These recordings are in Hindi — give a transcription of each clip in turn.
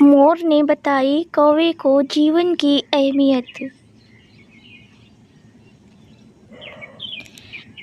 मोर ने बताई कौवे को जीवन की अहमियत।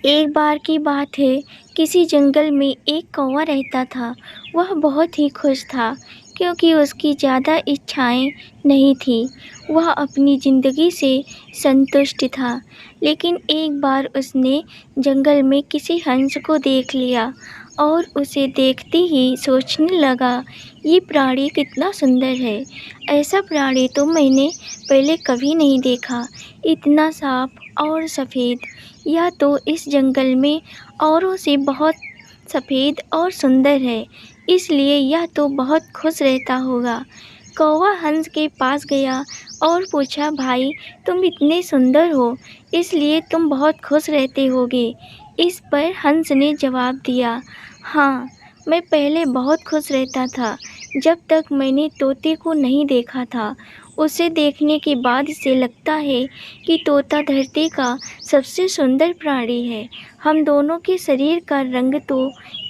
एक बार की बात है, किसी जंगल में एक कौवा रहता था। वह बहुत ही खुश था क्योंकि उसकी ज़्यादा इच्छाएं नहीं थीं। वह अपनी ज़िंदगी से संतुष्ट था। लेकिन एक बार उसने जंगल में किसी हंस को देख लिया और उसे देखते ही सोचने लगा, ये प्राणी कितना सुंदर है। ऐसा प्राणी तो मैंने पहले कभी नहीं देखा। इतना साफ और सफ़ेद, यह तो इस जंगल में औरों से बहुत सफ़ेद और सुंदर है, इसलिए यह तो बहुत खुश रहता होगा। कौवा हंस के पास गया और पूछा, भाई तुम इतने सुंदर हो, इसलिए तुम बहुत खुश रहते होगे। इस पर हंस ने जवाब दिया, हाँ, मैं पहले बहुत खुश रहता था जब तक मैंने तोते को नहीं देखा था। उसे देखने के बाद से लगता है कि तोता धरती का सबसे सुंदर प्राणी है। हम दोनों के शरीर का रंग तो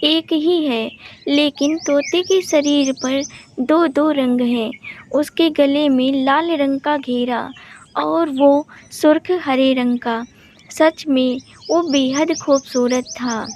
एक ही है, लेकिन तोते के शरीर पर दो दो रंग हैं। उसके गले में लाल रंग का घेरा और वो सुर्ख हरे रंग का। सच में वो बेहद खूबसूरत था।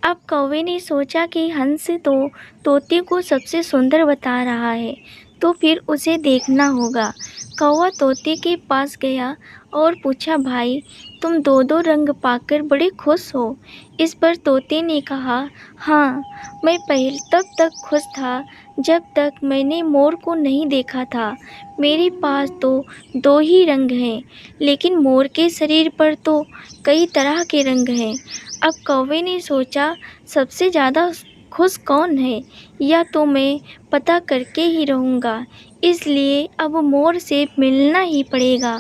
अब कौवे ने सोचा कि हंस तो तोते को सबसे सुंदर बता रहा है, तो फिर उसे देखना होगा। कौवा तोते के पास गया और पूछा, भाई तुम दो दो रंग पाकर बड़े खुश हो। इस पर तोते ने कहा, हाँ, मैं पहले तब तक खुश था जब तक मैंने मोर को नहीं देखा था। मेरे पास तो दो ही रंग हैं, लेकिन मोर के शरीर पर तो कई तरह के रंग हैं। अब कौवे ने सोचा, सबसे ज़्यादा खुश कौन है, या तो मैं पता करके ही रहूँगा। इसलिए अब मोर से मिलना ही पड़ेगा।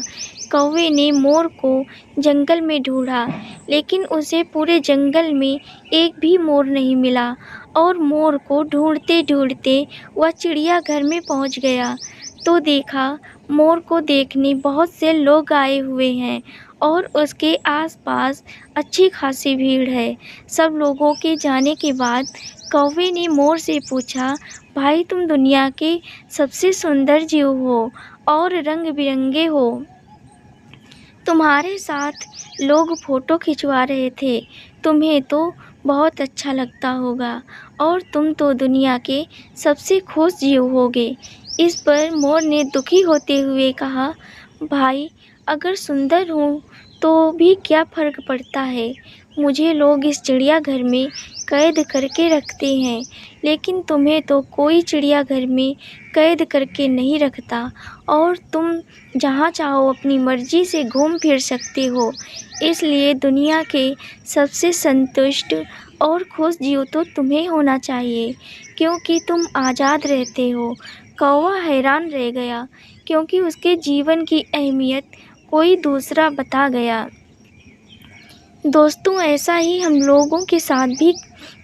कौवे ने मोर को जंगल में ढूंढा, लेकिन उसे पूरे जंगल में एक भी मोर नहीं मिला और मोर को ढूंढते ढूंढते वह चिड़ियाघर में पहुंच गया तो देखा, मोर को देखने बहुत से लोग आए हुए हैं और उसके आसपास अच्छी खासी भीड़ है। सब लोगों के जाने के बाद कौवे ने मोर से पूछा, भाई तुम दुनिया के सबसे सुंदर जीव हो और रंग बिरंगे हो। तुम्हारे साथ लोग फ़ोटो खिंचवा रहे थे, तुम्हें तो बहुत अच्छा लगता होगा और तुम तो दुनिया के सबसे खुश जीव होगे। इस पर मोर ने दुखी होते हुए कहा, भाई अगर सुंदर हूँ तो भी क्या फ़र्क पड़ता है। मुझे लोग इस चिड़ियाघर में कैद करके रखते हैं, लेकिन तुम्हें तो कोई चिड़ियाघर में कैद करके नहीं रखता और तुम जहाँ चाहो अपनी मर्ज़ी से घूम फिर सकते हो। इसलिए दुनिया के सबसे संतुष्ट और खुश जीव तो तुम्हें होना चाहिए, क्योंकि तुम आज़ाद रहते हो। कौवा हैरान रह गया, क्योंकि उसके जीवन की अहमियत कोई दूसरा बता गया। दोस्तों, ऐसा ही हम लोगों के साथ भी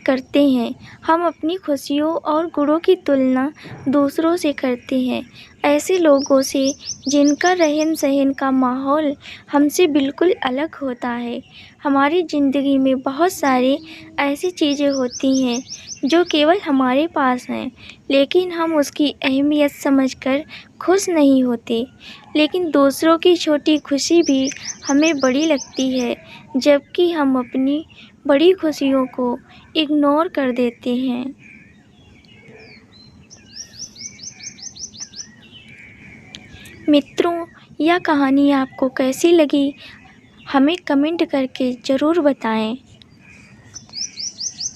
करते हैं। हम अपनी खुशियों और गुणों की तुलना दूसरों से करते हैं, ऐसे लोगों से जिनका रहन सहन का माहौल हमसे बिल्कुल अलग होता है। हमारी ज़िंदगी में बहुत सारी ऐसी चीज़ें होती हैं जो केवल हमारे पास हैं, लेकिन हम उसकी अहमियत समझकर खुश नहीं होते। लेकिन दूसरों की छोटी खुशी भी हमें बड़ी लगती है, जबकि हम अपनी बड़ी खुशियों को इग्नोर कर देते हैं। मित्रों, यह कहानी आपको कैसी लगी, हमें कमेंट करके ज़रूर बताएं।